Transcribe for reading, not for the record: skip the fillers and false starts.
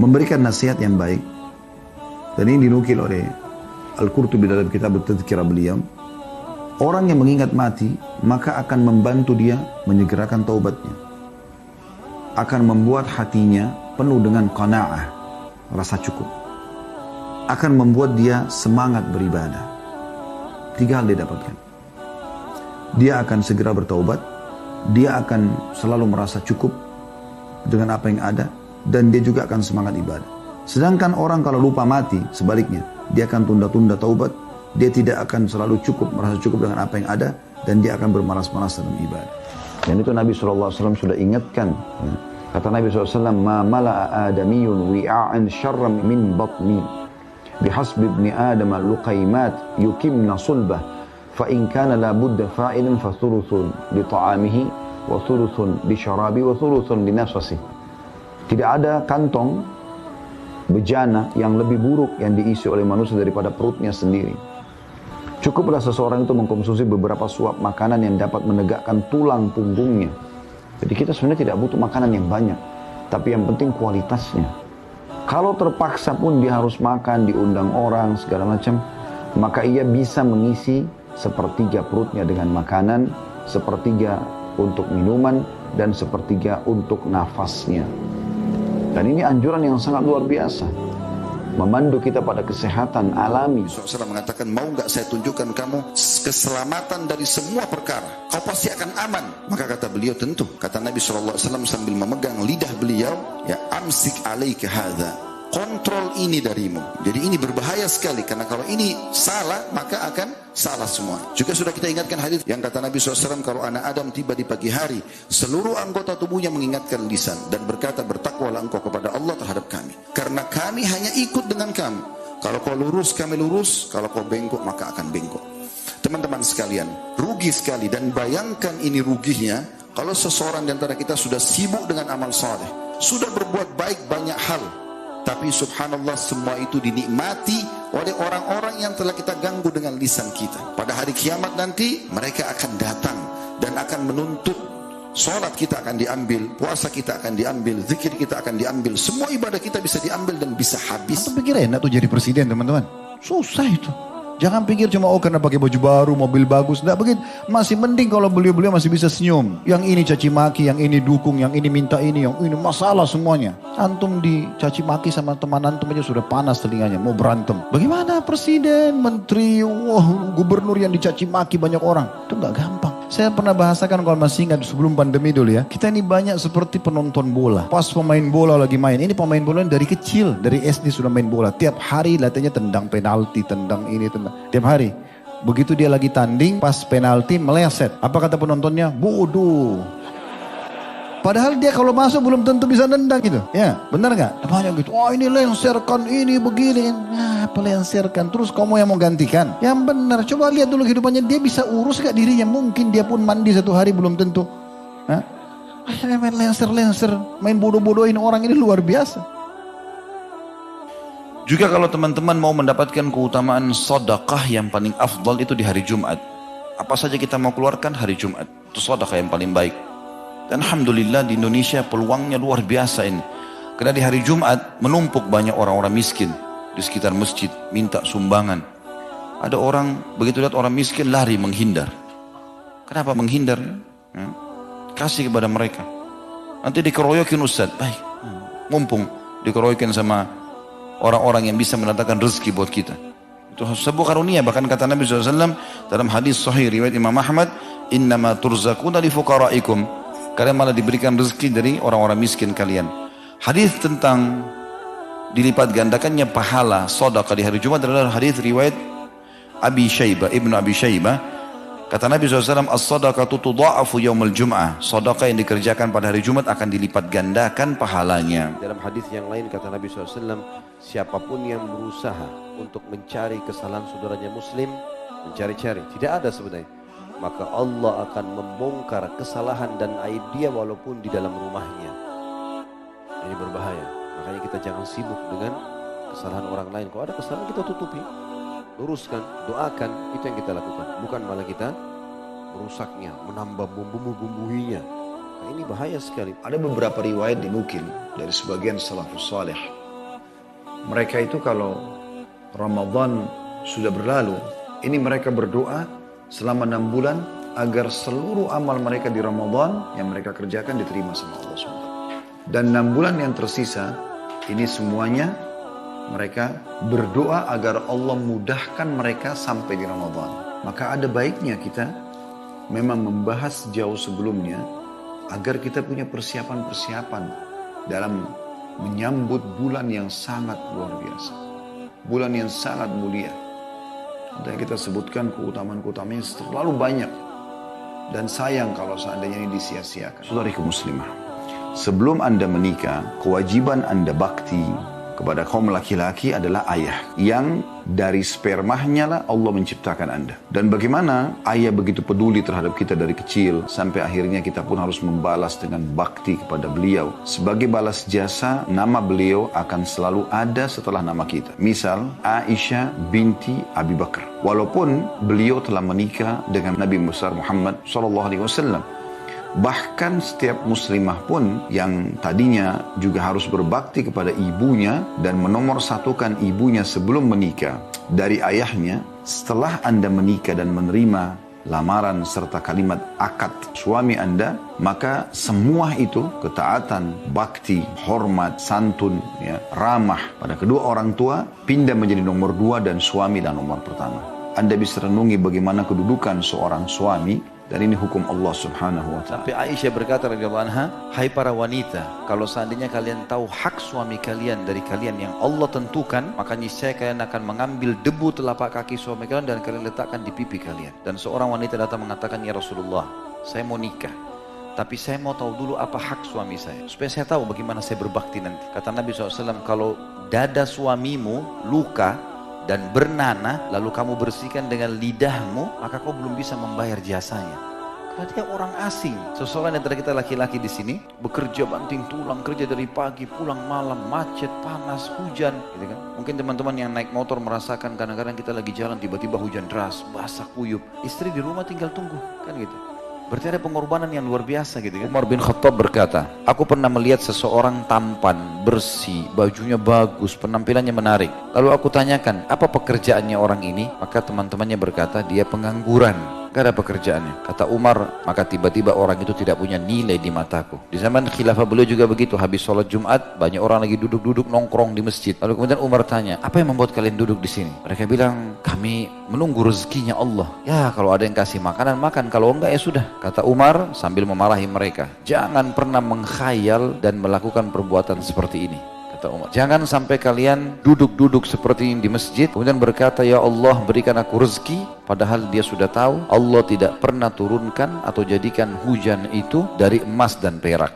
memberikan nasihat yang baik. Dan ini dinukil oleh Al-Qurtubi dalam kitab Tadhkirah beliau. Orang yang mengingat mati, maka akan membantu dia menyegerakan taubatnya. Akan membuat hatinya penuh dengan qanaah, rasa cukup. Akan membuat dia semangat beribadah. 3 hal dia dapatkan. Dia akan segera bertaubat, dia akan selalu merasa cukup dengan apa yang ada, dan dia juga akan semangat ibadah. Sedangkan orang kalau lupa mati, sebaliknya, dia akan tunda-tunda taubat, dia tidak akan selalu cukup, merasa cukup dengan apa yang ada, dan dia akan bermalas-malas dalam ibadah. Dan itu Nabi SAW sudah ingatkan. Kata Nabi SAW, "Ma mala'a adamiyun wi'a'an syarram min batni. Bihasbi ibni Adam luqaymat yukimna sulbah. Fa in kana la budda fa'ilan fa thuluthun li ta'amihi wa thuluthun li syarabi wa thuluthun li nafsih." Tidak ada kantong bejana yang lebih buruk yang diisi oleh manusia daripada perutnya sendiri. Cukuplah seseorang itu mengkonsumsi beberapa suap makanan yang dapat menegakkan tulang punggungnya. Jadi kita sebenarnya tidak butuh makanan yang banyak, tapi yang penting kualitasnya. Kalau terpaksa pun dia harus makan, diundang orang, segala macam, maka ia bisa mengisi sepertiga perutnya dengan makanan, sepertiga untuk minuman, dan sepertiga untuk nafasnya. Dan ini anjuran yang sangat luar biasa, memandu kita pada kesehatan alami. Rasulullah mengatakan, mau nggak saya tunjukkan kamu keselamatan dari semua perkara, kau pasti akan aman. Maka kata beliau, tentu. Kata Nabi SAW sambil memegang lidah beliau, ya amsik alaika hadha, kontrol ini darimu. Jadi ini berbahaya sekali, karena kalau ini salah maka akan salah semua. Juga sudah kita ingatkan hadis yang kata Nabi SAW, kalau anak Adam tiba di pagi hari, seluruh anggota tubuhnya mengingatkan lisan dan berkata, bertakwalah engkau kepada Allah terhadap kami, karena kami hanya ikut dengan kamu. Kalau kau lurus kami lurus, kalau kau bengkok maka akan bengkok. Teman-teman sekalian, rugi sekali. Dan bayangkan ini ruginya kalau seseorang di antara kita sudah sibuk dengan amal saleh, sudah berbuat baik banyak hal, tapi subhanallah semua itu dinikmati oleh orang-orang yang telah kita ganggu dengan lisan kita. Pada hari kiamat nanti mereka akan datang dan akan menuntut. Salat kita akan diambil, puasa kita akan diambil, zikir kita akan diambil, semua ibadah kita bisa diambil dan bisa habis. Atau pikir enak tuh jadi presiden, teman-teman? Susah itu. Jangan pikir cuma karena pakai baju baru, mobil bagus. Tidak begitu. Masih mending kalau beliau-beliau masih bisa senyum. Yang ini caci maki, yang ini dukung, yang ini minta ini, yang ini masalah semuanya. Antum dicaci maki sama teman antum aja sudah panas telinganya, mau berantem. Bagaimana presiden, menteri, gubernur yang dicaci maki banyak orang? Itu nggak gampang. Saya pernah bahasakan kalau masih ingat sebelum pandemi dulu ya. Kita ini banyak seperti penonton bola. Pas pemain bola lagi main. Ini pemain bola dari kecil, dari SD sudah main bola. Tiap hari latihannya tendang penalti, tendang ini, tendang. Tiap hari. Begitu dia lagi tanding, pas penalti meleset. Apa kata penontonnya? Bodoh. Padahal dia kalau masuk belum tentu bisa nendang gitu. Ya, benar nggak? Banyak gitu. Wah, ini lenserkan, ini begini. Nah, apa lenserkan? Terus kamu yang mau gantikan? Yang benar. Coba lihat dulu kehidupannya. Dia bisa urus gak dirinya? Mungkin dia pun mandi 1 hari belum tentu. Hah? Main lenser-lenser, main bodoh-bodohin orang, ini luar biasa. Juga kalau teman-teman mau mendapatkan keutamaan sedekah yang paling afdal itu di hari Jumat. Apa saja kita mau keluarkan hari Jumat. Itu sedekah yang paling baik. Dan alhamdulillah di Indonesia peluangnya luar biasa ini. Karena di hari Jumat menumpuk banyak orang-orang miskin di sekitar masjid minta sumbangan. Ada orang begitu lihat orang miskin lari menghindar. Kenapa menghindar? Ya, kasih kepada mereka. Nanti dikeroyokin Ustaz. Baik, mumpung dikeroyokin sama orang-orang yang bisa mendatangkan rezeki buat kita. Itu sebuah karunia. Bahkan kata Nabi SAW dalam hadis sahih riwayat Imam Ahmad, innama turzakuna li fuqaraikum, kalian malah diberikan rezeki dari orang-orang miskin kalian. Hadis tentang dilipat gandakannya pahala sedekah di hari Jumat adalah hadis riwayat Abi Syaibah, Ibnu Abi Syaibah. Kata Nabi SAW, as-sadaqatu tudha'afu yaumul jum'ah. Sedekah yang dikerjakan pada hari Jumat akan dilipat gandakan pahalanya. Dalam hadis yang lain kata Nabi SAW, siapapun yang berusaha untuk mencari kesalahan saudaranya muslim, mencari-cari, tidak ada sebenarnya, maka Allah akan membongkar kesalahan dan aib dia walaupun di dalam rumahnya. Ini berbahaya. Makanya kita jangan sibuk dengan kesalahan orang lain. Kalau ada kesalahan kita tutupi, luruskan, doakan, itu yang kita lakukan. Bukan malah kita merusaknya, menambah bumbu-bumbuinya. Nah, ini bahaya sekali. Ada beberapa riwayat dinukil dari sebagian salafus saleh mereka itu kalau Ramadan sudah berlalu, ini mereka berdoa selama 6 bulan agar seluruh amal mereka di Ramadan yang mereka kerjakan diterima sama Allah SWT. Dan 6 bulan yang tersisa, ini semuanya mereka berdoa agar Allah mudahkan mereka sampai di Ramadan. Maka ada baiknya kita memang membahas jauh sebelumnya agar kita punya persiapan-persiapan dalam menyambut bulan yang sangat luar biasa. Bulan yang sangat mulia. Dan kita sebutkan keutamaan-keutamanya terlalu banyak. Dan sayang kalau seandainya ini disia-siakan. Saudariku muslimah, sebelum Anda menikah, kewajiban Anda bakti kepada kaum laki-laki adalah ayah. Yang dari spermanya lah Allah menciptakan Anda. Dan bagaimana ayah begitu peduli terhadap kita dari kecil, sampai akhirnya kita pun harus membalas dengan bakti kepada beliau. Sebagai balas jasa, nama beliau akan selalu ada setelah nama kita. Misal, Aisyah binti Abi Bakar. Walaupun beliau telah menikah dengan Nabi besar Muhammad SAW. Bahkan setiap muslimah pun yang tadinya juga harus berbakti kepada ibunya dan menomorsatukan ibunya sebelum menikah dari ayahnya, setelah Anda menikah dan menerima lamaran serta kalimat akad suami Anda, maka semua itu ketaatan, bakti, hormat, santun, ya, ramah pada kedua orang tua pindah menjadi nomor 2 dan suami dan nomor pertama. Anda bisa renungi bagaimana kedudukan seorang suami. Dan ini hukum Allah Subhanahu wa ta'ala. Sampai Aisyah berkata radhiyallahu anha, hai para wanita, kalau seandainya kalian tahu hak suami kalian dari kalian yang Allah tentukan, maka niscaya kalian akan mengambil debu telapak kaki suami kalian dan kalian letakkan di pipi kalian. Dan seorang wanita datang mengatakan, ya Rasulullah, saya mau nikah, tapi saya mau tahu dulu apa hak suami saya, supaya saya tahu bagaimana saya berbakti nanti. Kata Nabi SAW, kalau dada suamimu luka dan bernanah, lalu kamu bersihkan dengan lidahmu, maka kau belum bisa membayar jasanya. Karena dia orang asing. Seseorang antara kita laki-laki di sini bekerja banting tulang, kerja dari pagi, pulang malam, macet, panas, hujan, gitu kan? Mungkin teman-teman yang naik motor merasakan kadang-kadang kita lagi jalan tiba-tiba hujan deras, basah kuyup. Istri di rumah tinggal tunggu, kan gitu. Berarti ada pengorbanan yang luar biasa gitu kan. Umar bin Khattab berkata, aku pernah melihat seseorang tampan, bersih, bajunya bagus, penampilannya menarik. Lalu aku tanyakan, apa pekerjaannya orang ini? Maka teman-temannya berkata, dia pengangguran. Gak ada pekerjaannya. Kata Umar, maka tiba-tiba orang itu tidak punya nilai di mataku. Di zaman khilafah beliau juga begitu. Habis sholat Jumat, banyak orang lagi duduk-duduk nongkrong di masjid. Lalu kemudian Umar tanya, apa yang membuat kalian duduk di sini? Mereka bilang, kami menunggu rezekinya Allah. Ya, kalau ada yang kasih makanan, makan. Kalau enggak, ya sudah. Kata Umar sambil memarahi mereka, jangan pernah mengkhayal dan melakukan perbuatan seperti ini. Umar, jangan sampai kalian duduk-duduk seperti ini di masjid kemudian berkata, ya Allah berikan aku rezeki, padahal dia sudah tahu Allah tidak pernah turunkan atau jadikan hujan itu dari emas dan perak.